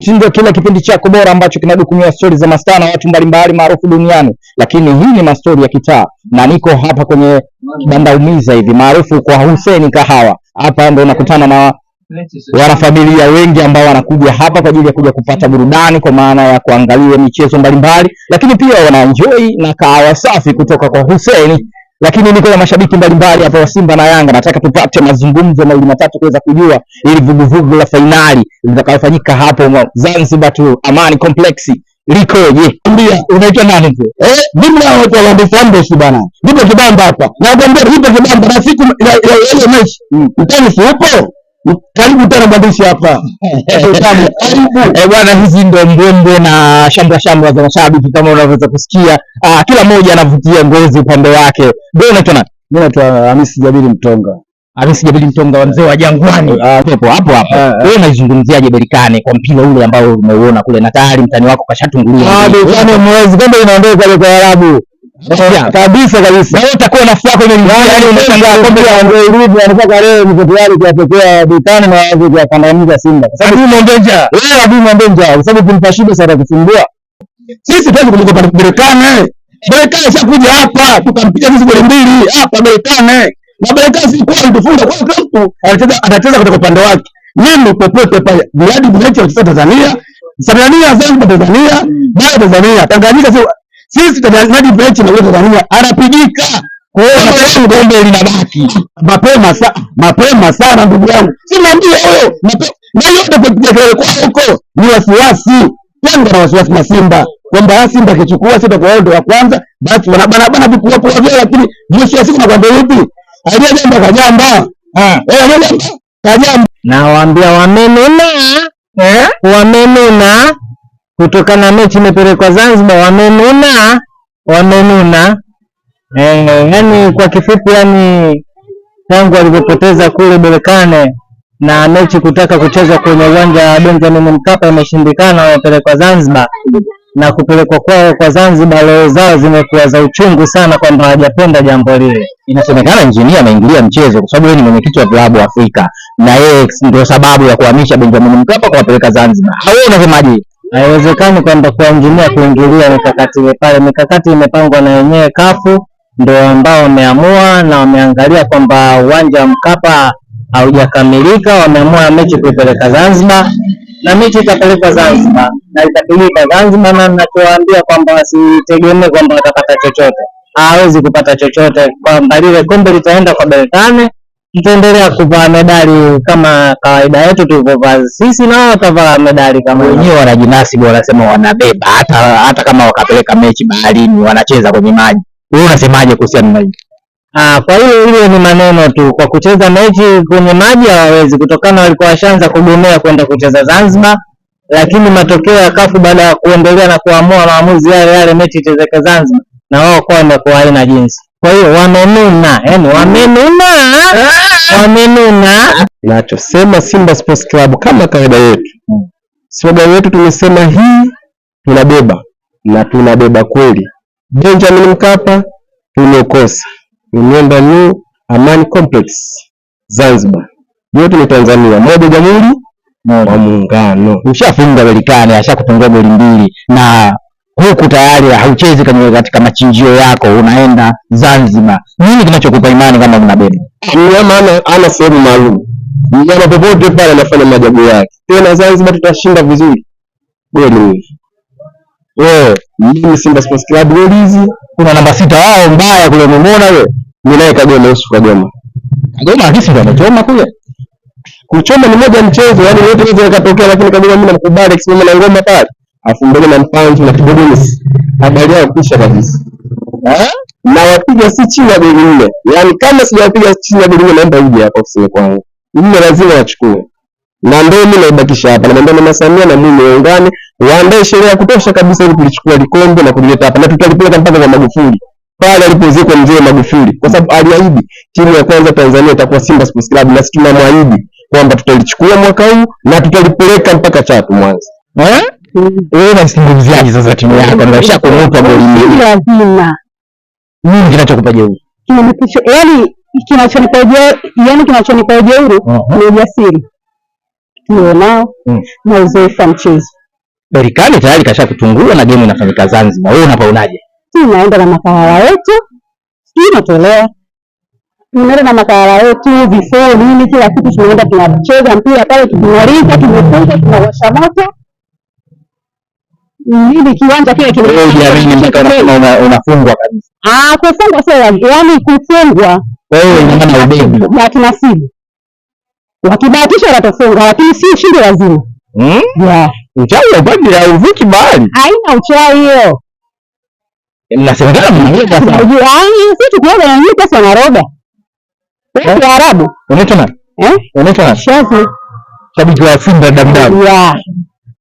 Ndio kila kipindi chako bora ambacho kinadukumia stori za mastaa na watu mbalimbali maarufu duniani, lakini hii ni mastori ya kitaa na niko hapa kwenye kibanda umiza hivi maarufu kwa Hussein Kahawa. Hapa ndo nakutana na wanafamilia wengi ambao wanakuja hapa kwa ajili ya kuja kupata burudani kwa maana ya kuangalia michezo mbalimbali, lakini pia wanaenjoy na kahawa safi kutoka kwa Hussein. Lakini niko na mashabiki mbalimbali hapa wa Simba na Yanga. Nataka tupate mazungumzo mawili matatu kuweza kujua ili vuguvugu la finali litakayofanyika hapo Zanzibar tu Amani Complex likoje. Mbia unaitwa nani tu? Mimi naitwa Lambo Fandos bana. Nipo kibanda hapa. Nakwambia nipo kibanda na siku ile mechi. Mtani si upo? Karibu tena mwandishi hapa. Bwana, hizi ndo mbombo na shambra za mashabiki kama unavyoweza kusikia. Kila mmoja anavutia ngozi upande wake. Wewe unaitwa nani? Mimi naitwa Hamisi Jabili Mtonga. Hamisi Jabili Mtonga wa mzee wa Jangwani. Hapo. Wewe unaizungumziaje Berkane kwa mpira ule ambao umeuona kule na tayari mtani wako kashatungulia? Berkane mwezi kama inaondoka kwa Arabu. Kabisa. Na utakuwa na furaha kwenye yani unashangaa kombe la Ngorudi anataka leo mtoto wake kuwapokea Berkane na waanze kuwakandamiza Simba. Sababu Mondenja. Mondenja kwa sababu tumpashibe sana kusumbua. Sisi tuweze kumkopa Berkane. Berkane shakuja hapa tukampiga hizo goli mbili hapa Berkane. Na Berkane si kwa kutufunga kwa mtu anacheza kutoka upande wake. Mimi popote pale mradi mechi ya Tanzania, Zanzibar Tanzania, bara Tanzania, Tanganyika sisi Tanzania mechi na Tanzania anapigika. Kwa hiyo gombe linabaki mapema sana ndugu yangu. Si niambie huyo ndio yote kupiga kwa huko ni wasiwasi. Yanga na wasiwasi na Simba kwamba Simba kichukua sita kwa ndo ya kwanza basi wanabana vikuwapo wao, lakini mwisho wa siku nakwambia hivi aliyejamba kajamba kajamba. Nawaambia wamenuna kutokana na mechi imepelekwa Zanzibar, wamenuna yani kwa kifupi, yani tangu alipopoteza kule Berkane na mechi kutaka kuchezwa kwenye uwanja wa Benjamin Mkapa imeshindikana, wamepelekwa Zanzibar na kupelekwa kwao kwa Zanzibar leo zao zimekuwa za uchungu sana kwamba hajapenda jambo lile. Inasemekana injinia ameingilia mchezo kwa sababu yeye ni mwenyekiti wa klabu Afrika na yeye ndio sababu ya kuhamisha Benjamin Mkapa kuwapeleka Zanzibar. Wewe unasemaje? Haiwezekani kwamba kwa injinia kuingilia mikakati ile pale. Mikakati imepangwa na yenyewe kafu ndio ambao wameamua na wameangalia kwamba uwanja wa Mkapa haujakamilika, wameamua mechi kuipeleka Zanzibar na mechi itapelekwa Zanzibar na itapeleka Zanzibar, na ninachowaambia kwamba wasitegemee kwamba watapata chochote. Hawezi kupata chochote, kwamba lile kombe litaenda kwa Berkane, tutaendelea kuvaa medali kama kawaida yetu tulivyovaa sisi, na watavaa medali kama wenyewe. Wanajinasibu wanasema wanabeba hata kama wakapeleka mechi baharini wanacheza kwenye maji. Wewe unasemaje kuhusiana na hilo? Kwa hiyo ile ni maneno tu. Kwa kucheza mechi kwenye maji hawawezi, kutokana walikuwa washaanza kugomea kwenda kucheza Zanzibar, lakini matokeo ya kafu baada ya kuendelea na kuamua maamuzi yale mechi ichezeke Zanzibar, na wao kwa wamekuwa haina jinsi. Kwa hiyo wamenuna, yani wamenuna. Nachosema Simba Sports Club kama kawaida yetu, slogan yetu tumesema hii tunabeba na tunabeba kweli. Benjamin Mkapa tumekosa, tumeenda New Amani Complex Zanzibar, yote ni Tanzania moja, Jamhuri wa Muungano. Ushafunga Berkane, ashakutongoa goli mbili na huku tayari hauchezi katika machinjio yako, unaenda Zanzibar. Nini kinachokupa imani kama unabeba? Mnyama ana sehemu maalum. Mnyama popote pale anafanya maajabu yake. Tena Zanzibar tutashinda vizuri. Kweli. Mimi Simba Sports Club hizi kuna namba 6 wao mbaya kule, umeona wewe? Mimi naye Kagoma hisi ndo anachoma kule. Kuchoma ni moja mchezo, yani yote hizo yakatokea, lakini Kagoma mimi namkubali akisimama na ngoma pale. Afu mbele na mpanzo na kibodoni. Habari yao kisha kabisa. Na wapiga si chini ya goli 4. Yaani kama sijawapiga chini ya goli 4 naomba uje hapa ofisini kwangu. Mimi lazima wachukue. Na ndio mimi naibakisha hapa. Na Mama Samia na mimi waungane, waandae sherehe ya kutosha kabisa ili kulichukua likombe na kulileta hapa. Na tutalipeleka mpaka kwa Magufuli. Pale alipozikwa mzee Magufuli. Kwa sababu aliahidi timu ya kwanza Tanzania itakuwa Simba Sports Club, na sisi tunamwahidi kwamba tutalichukua mwaka huu na tutalipeleka mpaka Chato Mwanza. Wewe unazungumziaje sasa timu yako? Nimesha kunupa goli mbili. Lazima. Nini kinachokupa jeuri? Kinachonipa jeuri ni ujasiri. tulionao na uzoefu wa mchezo. Berikani tayari kashakutungua na game inafanyika Zanzibar. Wewe unapaonaje? Tunaenda na makala yetu, tunatolewa. Tunaenda na makala yetu, vifaa nini, kila kitu tunaenda tunacheza mpira pale, tunamaliza, tumefunga, tunawasha moto. Nini kiwanja kile kile. Wewe unaamini mpaka unafungwa kabisa? Kufungwa sio yaani kufungwa. Wewe ina maana ubebe. Bahati nasibu. Wakibahatisha watatofunga lakini si ushindi lazima. Yeah. Uchawi upande ya uvuki bahari. Haina uchawi hiyo. Mnasemekana mnaroga sana. Sisi tukiona na nyinyi pesa naroga. Wewe Arabu. Unaitwa nani? Unaitwa nani? Shafi. Shabiki wa Simba damdamu. Yeah.